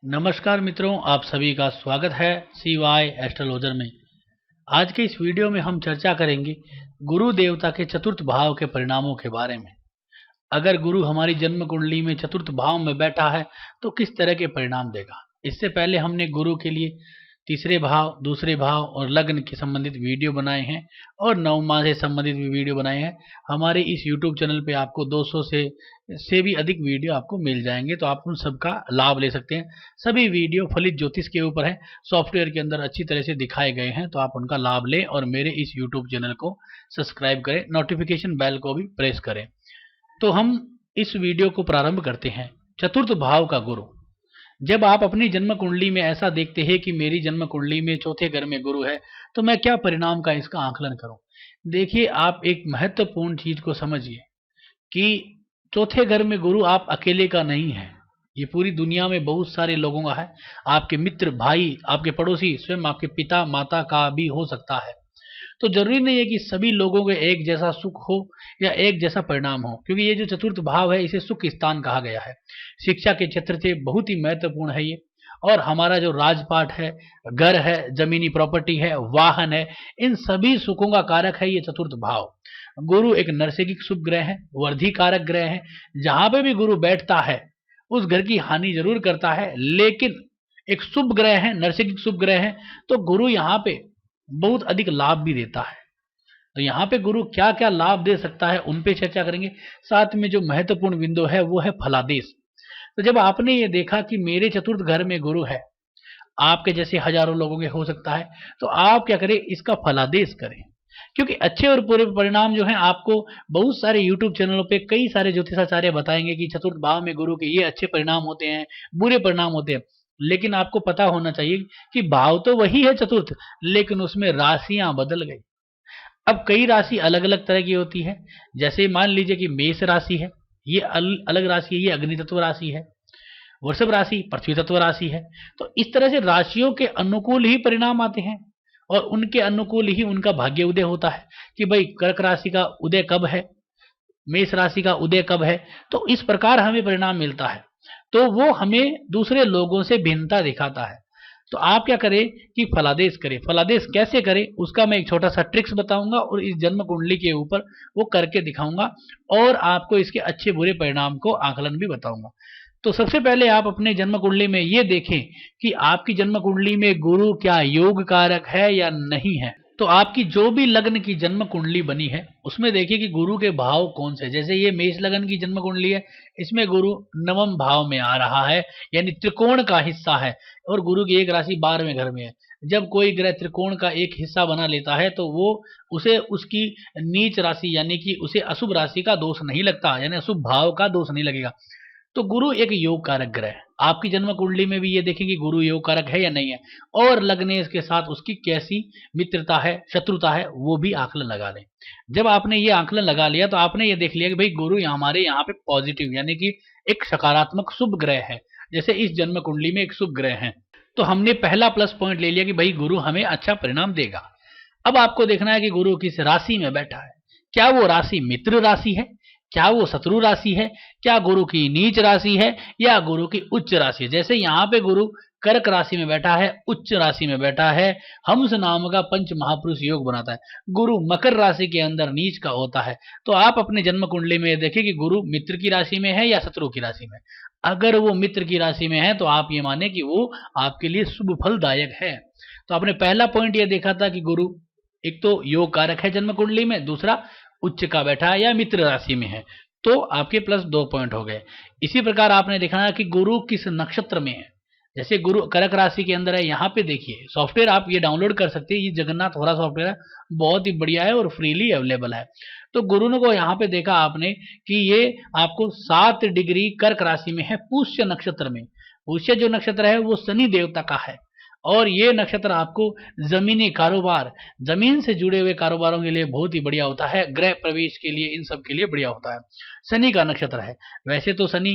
नमस्कार मित्रों, आप सभी का स्वागत है CY एस्ट्रोलॉजर में। आज के इस वीडियो में हम चर्चा करेंगे गुरु देवता के चतुर्थ भाव के परिणामों के बारे में। अगर गुरु हमारी जन्म कुंडली में चतुर्थ भाव में बैठा है तो किस तरह के परिणाम देगा। इससे पहले हमने गुरु के लिए तीसरे भाव, दूसरे भाव और लग्न के संबंधित वीडियो बनाए हैं और नवमा से संबंधित भी वीडियो बनाए हैं। हमारे इस YouTube चैनल पे आपको 200 से भी अधिक वीडियो आपको मिल जाएंगे, तो आप उन सब का लाभ ले सकते हैं। सभी वीडियो फलित ज्योतिष के ऊपर है, सॉफ्टवेयर के अंदर अच्छी तरह से दिखाए गए हैं, तो आप उनका लाभ लें और मेरे इस YouTube चैनल को सब्सक्राइब करें, नोटिफिकेशन बेल को भी प्रेस करें। तो हम इस वीडियो को प्रारंभ करते हैं। चतुर्थ भाव का गुरु। जब आप अपनी जन्म कुंडली में ऐसा देखते हैं कि मेरी जन्म कुंडली में चौथे घर में गुरु है, तो मैं क्या परिणाम का इसका आकलन करूं। देखिए, आप एक महत्वपूर्ण चीज को समझिए कि चौथे घर में गुरु आप अकेले का नहीं है, ये पूरी दुनिया में बहुत सारे लोगों का है। आपके मित्र, भाई, आपके पड़ोसी, स्वयं आपके पिता माता का भी हो सकता है। तो जरूरी नहीं है कि सभी लोगों के एक जैसा सुख हो या एक जैसा परिणाम हो, क्योंकि ये जो चतुर्थ भाव है इसे सुख स्थान कहा गया है। शिक्षा के क्षेत्र से बहुत ही महत्वपूर्ण है ये। और हमारा जो राजपाट है, घर है, जमीनी प्रॉपर्टी है, वाहन है, इन सभी सुखों का कारक है ये चतुर्थ भाव। गुरु एक नरसिक शुभ ग्रह है, वर्धी कारक ग्रह है। जहां पे भी गुरु बैठता है उस घर की हानि जरूर करता है, लेकिन एक शुभ ग्रह है, नरसिक शुभ ग्रह है, तो गुरु यहाँ पे बहुत अधिक लाभ भी देता है। तो यहाँ पे गुरु क्या क्या लाभ दे सकता है उन पे चर्चा करेंगे। साथ में जो महत्वपूर्ण बिंदु है वो है फलादेश। तो जब आपने ये देखा कि मेरे चतुर्थ घर में गुरु है, आपके जैसे हजारों लोगों के हो सकता है, तो आप क्या करें, इसका फलादेश करें। क्योंकि अच्छे और बुरे परिणाम जो हैं आपको बहुत सारे YouTube चैनलों पे कई सारे ज्योतिषाचार्य बताएंगे कि चतुर्थ भाव में गुरु के ये अच्छे परिणाम होते हैं, बुरे परिणाम होते हैं। लेकिन आपको पता होना चाहिए कि भाव तो वही है चतुर्थ, लेकिन उसमें राशियां बदल गई। अब कई राशि अलग अलग तरह की होती है। जैसे मान लीजिए कि मेष राशि है, ये अलग राशि है, ये अग्नि तत्व राशि है। वृषभ राशि पृथ्वी तत्व राशि है। तो इस तरह से राशियों के अनुकूल ही परिणाम आते हैं और उनके अनुकूल ही उनका भाग्य उदय होता है कि भाई कर्क राशि का उदय कब है, मेष राशि का उदय कब है। तो इस प्रकार हमें परिणाम मिलता है, तो वो हमें दूसरे लोगों से भिन्नता दिखाता है। तो आप क्या करें कि फलादेश करें। फलादेश कैसे करें उसका मैं एक छोटा सा ट्रिक्स बताऊंगा और इस जन्म कुंडली के ऊपर वो करके दिखाऊंगा और आपको इसके अच्छे बुरे परिणाम को आकलन भी बताऊंगा। तो सबसे पहले आप अपने जन्म कुंडली में ये देखें कि आपकी जन्म कुंडली में गुरु क्या योग कारक है या नहीं है। तो आपकी जो भी लग्न की जन्म कुंडली बनी है उसमें देखिए कि गुरु के भाव कौन से। जैसे ये मेष लग्न की जन्म कुंडली है, इसमें गुरु नवम भाव में आ रहा है, यानी त्रिकोण का हिस्सा है और गुरु की एक राशि 12वें घर में है। जब कोई ग्रह त्रिकोण का एक हिस्सा बना लेता है तो वो उसे उसकी नीच राशि यानी कि उसे अशुभ राशि का दोष नहीं लगता, यानी अशुभ भाव का दोष नहीं लगेगा। तो गुरु एक योग कारक ग्रह है। आपकी जन्म कुंडली में भी ये देखें कि गुरु योग कारक है या नहीं है, और लग्नेश के साथ उसकी कैसी मित्रता है, शत्रुता है, वो भी आकलन लगा लें। जब आपने ये आकलन लगा लिया तो आपने ये देख लिया कि भाई गुरु हमारे यहाँ पे पॉजिटिव यानी कि एक सकारात्मक शुभ ग्रह है। जैसे इस जन्म कुंडली में एक शुभ ग्रह है, तो हमने पहला प्लस पॉइंट ले लिया कि भाई गुरु हमें अच्छा परिणाम देगा। अब आपको देखना है कि गुरु किस राशि में बैठा है। क्या वो राशि मित्र राशि है, क्या वो शत्रु राशि है, क्या गुरु की नीच राशि है या गुरु की उच्च राशि है। जैसे यहाँ पे गुरु कर्क राशि में बैठा है, उच्च राशि में बैठा है, हंस नाम का पंच महापुरुष योग बनाता है। गुरु मकर राशि के अंदर नीच का होता है। तो आप अपने जन्म कुंडली में देखें कि गुरु मित्र की राशि में है या शत्रु की राशि में। अगर वो मित्र की राशि में है तो आप ये माने कि वो आपके लिए शुभ फलदायक है। तो आपने पहला पॉइंट ये देखा था कि गुरु एक तो योग कारक है जन्म कुंडली में, दूसरा उच्च का बैठा है या मित्र राशि में है, तो आपके प्लस 2 पॉइंट हो गए। इसी प्रकार आपने देखना कि गुरु किस नक्षत्र में है। जैसे गुरु कर्क राशि के अंदर है, यहाँ पे देखिए सॉफ्टवेयर आप ये डाउनलोड कर सकते हैं, ये जगन्नाथ होरा सॉफ्टवेयर है, बहुत ही बढ़िया है और फ्रीली अवेलेबल है। तो गुरु ने को यहाँ पे देखा आपने कि ये आपको 7 डिग्री कर्क राशि में है, पुष्य नक्षत्र में। पुष्य जो नक्षत्र है वो शनि देवता का है और ये नक्षत्र आपको जमीनी कारोबार, जमीन से जुड़े हुए कारोबारों के लिए बहुत ही बढ़िया होता है, गृह प्रवेश के लिए, इन सब के लिए बढ़िया होता है। शनि का नक्षत्र है। वैसे तो शनि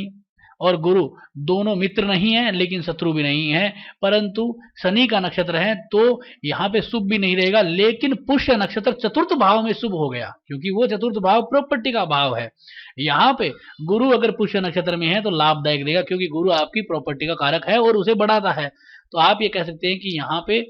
और गुरु दोनों मित्र नहीं है लेकिन शत्रु भी नहीं है, परंतु शनि का नक्षत्र है तो यहाँ पे शुभ भी नहीं रहेगा, लेकिन पुष्य नक्षत्र चतुर्थ भाव में शुभ हो गया क्योंकि वो चतुर्थ भाव प्रॉपर्टी का भाव है। यहाँ पे गुरु अगर पुष्य नक्षत्र में है तो लाभदायक देगा क्योंकि गुरु आपकी प्रॉपर्टी का कारक है और उसे बढ़ाता है। तो आप ये कह सकते हैं कि यहाँ पे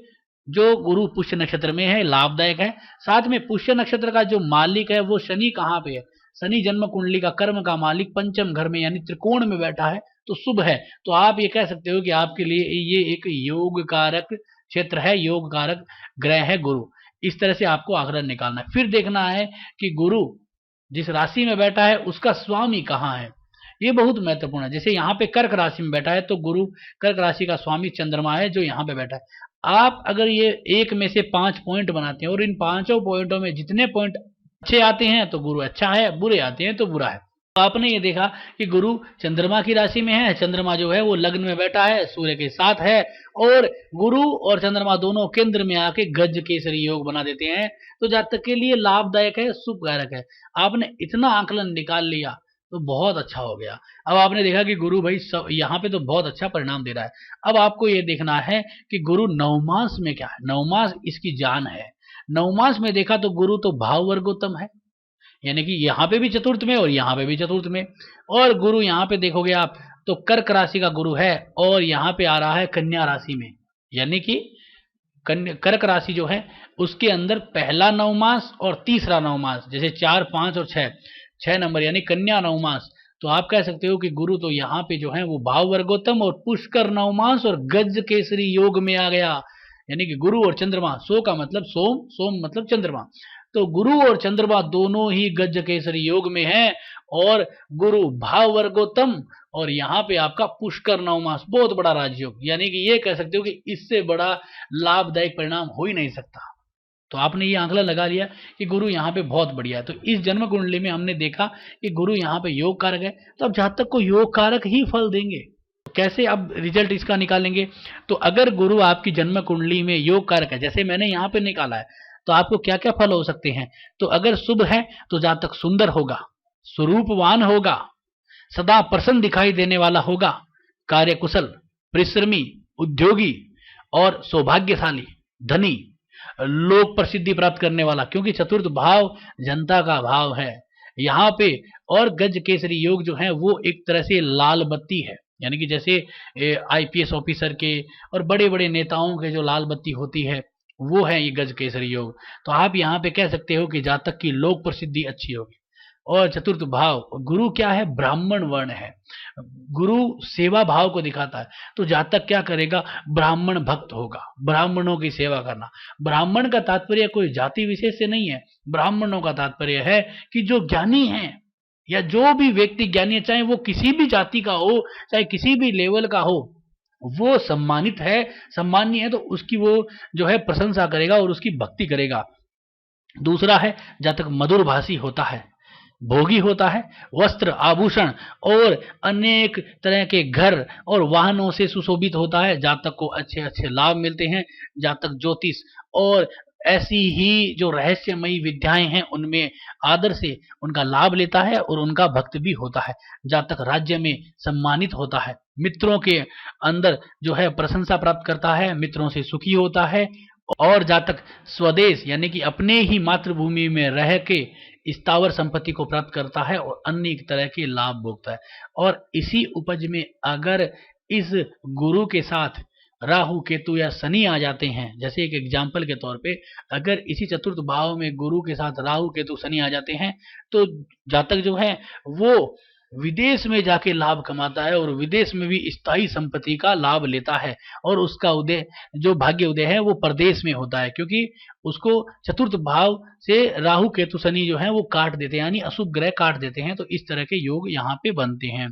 जो गुरु पुष्य नक्षत्र में है लाभदायक है। साथ में पुष्य नक्षत्र का जो मालिक है वो शनि कहाँ पे है, शनि जन्म कुंडली का कर्म का मालिक पंचम घर में यानी त्रिकोण में बैठा है तो शुभ है। तो आप ये कह सकते हो कि आपके लिए ये एक योग कारक क्षेत्र है, योग कारक ग्रह है गुरु। इस तरह से आपको आकलन निकालना है। फिर देखना है कि गुरु जिस राशि में बैठा है उसका स्वामी कहाँ है, ये बहुत महत्वपूर्ण है। जैसे यहाँ पे कर्क राशि में बैठा है तो गुरु कर्क राशि का स्वामी चंद्रमा है जो यहाँ पे बैठा है। आप अगर ये एक में से 5 पॉइंट बनाते हैं और इन 5 पॉइंटों में जितने पॉइंट अच्छे आते हैं तो गुरु अच्छा है, बुरे आते हैं तो बुरा है। तो आपने ये देखा कि गुरु चंद्रमा की राशि में है, चंद्रमा जो है वो लग्न में बैठा है, सूर्य के साथ है और गुरु और चंद्रमा दोनों केंद्र में आके गज केसरी योग बना देते हैं। तो जातक के लिए लाभदायक है, शुभ कारक है। आपने इतना आकलन निकाल लिया तो बहुत अच्छा हो गया। अब आपने देखा कि गुरु भाई सब यहाँ पे तो बहुत अच्छा परिणाम दे रहा है। अब आपको ये देखना है कि गुरु नवमास में क्या है, नवमास इसकी जान है। नवमास में देखा तो गुरु तो भाव वर्गोत्तम है, यानी कि यहाँ पे भी चतुर्थ में और यहाँ पे भी चतुर्थ में। और गुरु यहाँ पे देखोगे आप तो कर्क राशि का गुरु है और यहाँ पे आ रहा है कन्या राशि में, यानी कि कर्क राशि जो है उसके अंदर पहला नवमास और तीसरा नवमास, जैसे 4, 5 और 6 नंबर यानी कन्या नवमास। तो आप कह सकते हो कि गुरु तो यहाँ पे जो है वो भाव वर्गोत्तम और पुष्कर नवमास और गज केसरी योग में आ गया, यानी कि गुरु और चंद्रमा, सो का मतलब सोम, सोम मतलब चंद्रमा। तो गुरु और चंद्रमा दोनों ही गज केसरी योग में हैं और गुरु भाव वर्गोत्तम और यहाँ पे आपका पुष्कर नवमास, बहुत बड़ा राजयोग, यानी कि ये कह सकते हो कि इससे बड़ा लाभदायक परिणाम हो ही नहीं सकता। तो आपने ये आंकड़ा लगा लिया कि गुरु यहाँ पे बहुत बढ़िया है। तो इस जन्म कुंडली में हमने देखा कि गुरु यहाँ पे योग कारक है, तो अब जातक को योग कारक ही फल देंगे। तो कैसे अब रिजल्ट इसका निकालेंगे, तो अगर गुरु आपकी जन्म कुंडली में योग कारक है जैसे मैंने यहाँ पे निकाला है, तो आपको क्या क्या फल हो सकते हैं। तो अगर शुभ है तो जातक सुंदर होगा, स्वरूपवान होगा, सदा प्रसन्न दिखाई देने वाला होगा, कार्यकुशल, परिश्रमी, उद्योगी और सौभाग्यशाली, धनी, लोक प्रसिद्धि प्राप्त करने वाला, क्योंकि चतुर्थ भाव जनता का भाव है यहाँ पे। और गज केसरी योग जो है वो एक तरह से लाल बत्ती है, यानी कि जैसे आईपीएस ऑफिसर के और बड़े बड़े नेताओं के जो लाल बत्ती होती है वो है ये गज केसरी योग। तो आप यहाँ पे कह सकते हो कि जातक की लोक प्रसिद्धि अच्छी होगी। और चतुर्थ भाव गुरु क्या है, ब्राह्मण वर्ण है, गुरु सेवा भाव को दिखाता है। तो जातक क्या करेगा, ब्राह्मण भक्त होगा, ब्राह्मणों की सेवा करना। ब्राह्मण का तात्पर्य कोई जाति विशेष से नहीं है, ब्राह्मणों का तात्पर्य है कि जो ज्ञानी है या जो भी व्यक्ति ज्ञानी है, चाहे वो किसी भी जाति का हो, चाहे किसी भी लेवल का हो, वो सम्मानित है, सम्मानीय है, तो उसकी वो जो है प्रशंसा करेगा और उसकी भक्ति करेगा। दूसरा है जातक मधुर भाषी होता है, भोगी होता है, वस्त्र आभूषण और अनेक तरह के घर और वाहनों से सुशोभित होता है। जातक को अच्छे अच्छे लाभ मिलते हैं। जातक ज्योतिष और ऐसी ही जो रहस्यमयी विद्याएं हैं उनमें आदर से उनका लाभ लेता है और उनका भक्त भी होता है। जातक राज्य में सम्मानित होता है, मित्रों के अंदर जो है प्रशंसा प्राप्त करता है, मित्रों से सुखी होता है। और जातक स्वदेश यानी कि अपने ही मातृभूमि में रह के स्थावर संपत्ति को प्राप्त करता है और अन्य तरह के लाभ भोगता है। और इसी उपज में अगर इस गुरु के साथ राहु केतु या शनि आ जाते हैं, जैसे एक एग्जाम्पल के तौर पे अगर इसी चतुर्थ भाव में गुरु के साथ राहु केतु शनि आ जाते हैं तो जातक जो है वो विदेश में जाके लाभ कमाता है और विदेश में भी स्थायी संपत्ति का लाभ लेता है। और उसका उदय जो भाग्य उदय है वो प्रदेश में होता है, क्योंकि उसको चतुर्थ भाव से राहु केतु शनि जो है वो काट देते हैं, यानी अशुभ ग्रह काट देते हैं। तो इस तरह के योग यहाँ पे बनते हैं।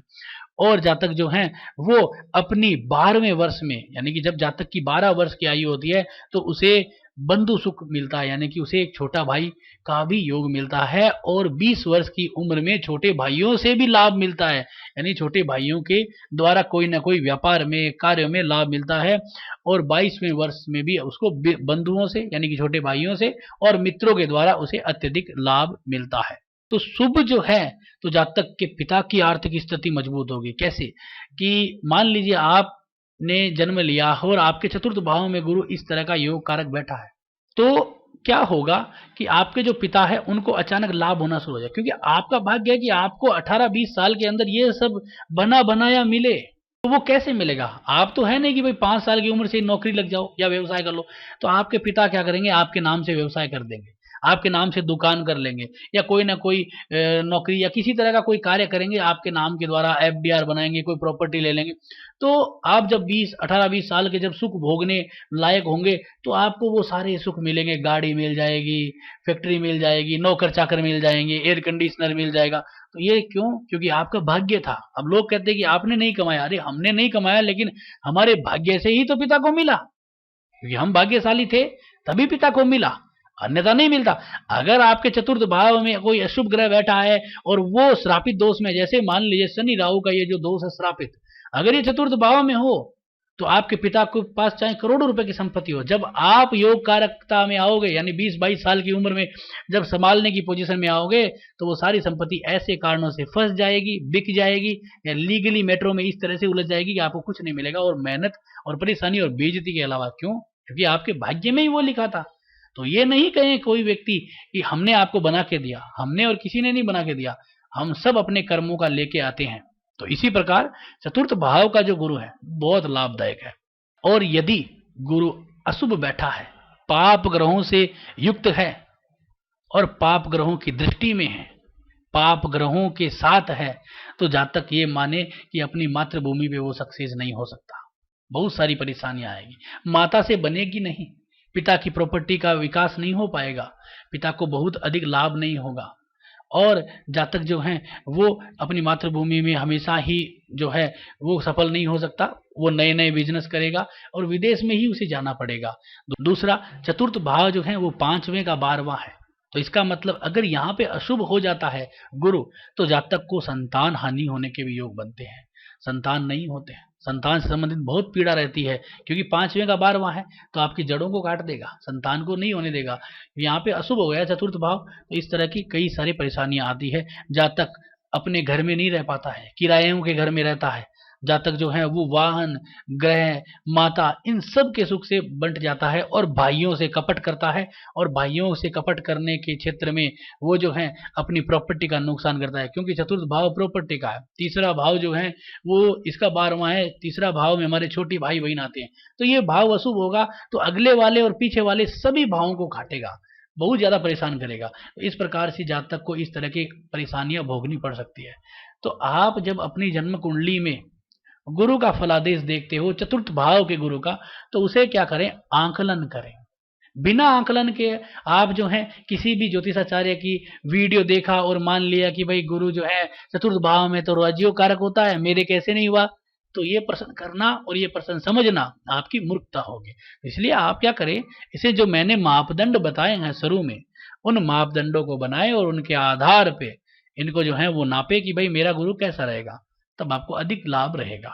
और जातक जो है वो अपनी 12वें वर्ष में, यानी कि जब जातक की 12 वर्ष की आयु होती है तो उसे बंधु सुख मिलता है, यानी कि उसे एक छोटा भाई का भी योग मिलता है। और 20 वर्ष की उम्र में छोटे भाइयों से भी लाभ मिलता है, यानी छोटे भाइयों के द्वारा कोई ना कोई व्यापार में कार्य में लाभ मिलता है। और 22वें वर्ष में भी उसको बंधुओं से यानी कि छोटे भाइयों से और मित्रों के द्वारा उसे अत्यधिक लाभ मिलता है। तो शुभ जो है, तो जातक के पिता की आर्थिक स्थिति मजबूत होगी। कैसे कि मान लीजिए आपने जन्म लिया और आपके चतुर्थ भाव में गुरु इस तरह का योग कारक बैठा है, तो क्या होगा कि आपके जो पिता है उनको अचानक लाभ होना शुरू हो जाए, क्योंकि आपका भाग्य है कि आपको 18-20 साल के अंदर ये सब बना बनाया मिले। तो वो कैसे मिलेगा? आप तो है नहीं कि भाई 5 साल की उम्र से नौकरी लग जाओ या व्यवसाय कर लो। तो आपके पिता क्या करेंगे? आपके नाम से व्यवसाय कर देंगे, आपके नाम से दुकान कर लेंगे, या कोई ना कोई नौकरी या किसी तरह का कोई कार्य करेंगे आपके नाम के द्वारा, एफडीआर बनाएंगे, कोई प्रॉपर्टी ले लेंगे। तो आप जब 18-20 साल के जब सुख भोगने लायक होंगे, तो आपको वो सारे सुख मिलेंगे। गाड़ी मिल जाएगी, फैक्ट्री मिल जाएगी, नौकर चाकर मिल जाएंगे, एयर कंडीशनर मिल जाएगा। तो ये क्यों? क्योंकि आपका भाग्य था। अब लोग कहते हैं कि आपने नहीं कमाया। अरे हमने नहीं कमाया, लेकिन हमारे भाग्य से ही तो पिता को मिला, क्योंकि हम भाग्यशाली थे तभी पिता को मिला, अन्यथा नहीं मिलता। अगर आपके चतुर्थ भाव में कोई अशुभ ग्रह बैठा है और वो श्रापित दोष में, जैसे मान लीजिए शनि राहु का ये जो दोष है श्रापित, अगर ये चतुर्थ भाव में हो, तो आपके पिता के पास चाहे करोड़ों रुपए की संपत्ति हो, जब आप योग कारकता में आओगे, यानी 20-22 साल की उम्र में जब संभालने की पोजीशन में आओगे, तो वो सारी संपत्ति ऐसे कारणों से फंस जाएगी, बिक जाएगी, या लीगली मैटरों में इस तरह से उलझ जाएगी कि आपको कुछ नहीं मिलेगा, और मेहनत और परेशानी और बेइज्जती के अलावा। क्यों? क्योंकि आपके भाग्य में ही वो लिखा था। तो ये नहीं कहें कोई व्यक्ति कि हमने आपको बना के दिया, हमने और किसी ने नहीं बना के दिया, हम सब अपने कर्मों का लेके आते हैं। तो इसी प्रकार चतुर्थ भाव का जो गुरु है बहुत लाभदायक है। और यदि गुरु अशुभ बैठा है, पाप ग्रहों से युक्त है और पाप ग्रहों की दृष्टि में है, पाप ग्रहों के साथ है, तो जातक ये माने कि अपनी मातृभूमि पे वो सक्सेस नहीं हो सकता, बहुत सारी परेशानियां आएगी। माता से बनेगी नहीं, पिता की प्रॉपर्टी का विकास नहीं हो पाएगा, पिता को बहुत अधिक लाभ नहीं होगा, और जातक जो है वो अपनी मातृभूमि में हमेशा ही जो है वो सफल नहीं हो सकता। वो नए नए बिजनेस करेगा और विदेश में ही उसे जाना पड़ेगा। दूसरा, चतुर्थ भाव जो है वो 5वें का 12वां है। तो इसका मतलब अगर यहाँ पे अशुभ हो जाता है गुरु, तो जातक को संतान हानि होने के भी योग बनते हैं, संतान नहीं होते हैं, संतान से संबंधित बहुत पीड़ा रहती है, क्योंकि 5वें का 12वां है, तो आपकी जड़ों को काट देगा, संतान को नहीं होने देगा। यहाँ पे अशुभ हो गया चतुर्थ भाव, तो इस तरह की कई सारी परेशानियां आती है। जातक अपने घर में नहीं रह पाता है, किरायों के घर में रहता है। जातक जो है वो वाहन, ग्रह, माता, इन सब के सुख से बंट जाता है, और भाइयों से कपट करता है, और भाइयों से कपट करने के क्षेत्र में वो जो है अपनी प्रॉपर्टी का नुकसान करता है, क्योंकि चतुर्थ भाव प्रॉपर्टी का है। तीसरा भाव जो है वो इसका 12वां है, तीसरा भाव में हमारे छोटी भाई बहन आते हैं। तो ये भाव अशुभ होगा, तो अगले वाले और पीछे वाले सभी भावों को काटेगा, बहुत ज्यादा परेशान करेगा। तो इस प्रकार से जातक को इस तरह की परेशानियां भोगनी पड़ सकती है। तो आप जब अपनी जन्म कुंडली में गुरु का फलादेश देखते हो, चतुर्थ भाव के गुरु का, तो उसे क्या करें? आंकलन करें। बिना आंकलन के आप जो है किसी भी ज्योतिषाचार्य की वीडियो देखा और मान लिया कि भाई गुरु जो है चतुर्थ भाव में तो राजयोग कारक होता है, मेरे कैसे नहीं हुआ, तो ये प्रश्न करना और ये प्रश्न समझना आपकी मूर्खता होगी। इसलिए आप क्या करें, इसे जो मैंने मापदंड बताए हैं शुरू में, उन मापदंडों को बनाए और उनके आधार पे इनको जो है वो नापे कि भाई मेरा गुरु कैसा रहेगा, तब आपको अधिक लाभ रहेगा।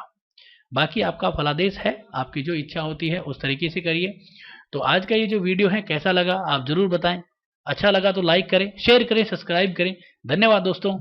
बाकी आपका फलादेश है, आपकी जो इच्छा होती है उस तरीके से करिए। तो आज का ये जो वीडियो है कैसा लगा आप जरूर बताएं। अच्छा लगा तो लाइक करें, शेयर करें, सब्सक्राइब करें। धन्यवाद दोस्तों।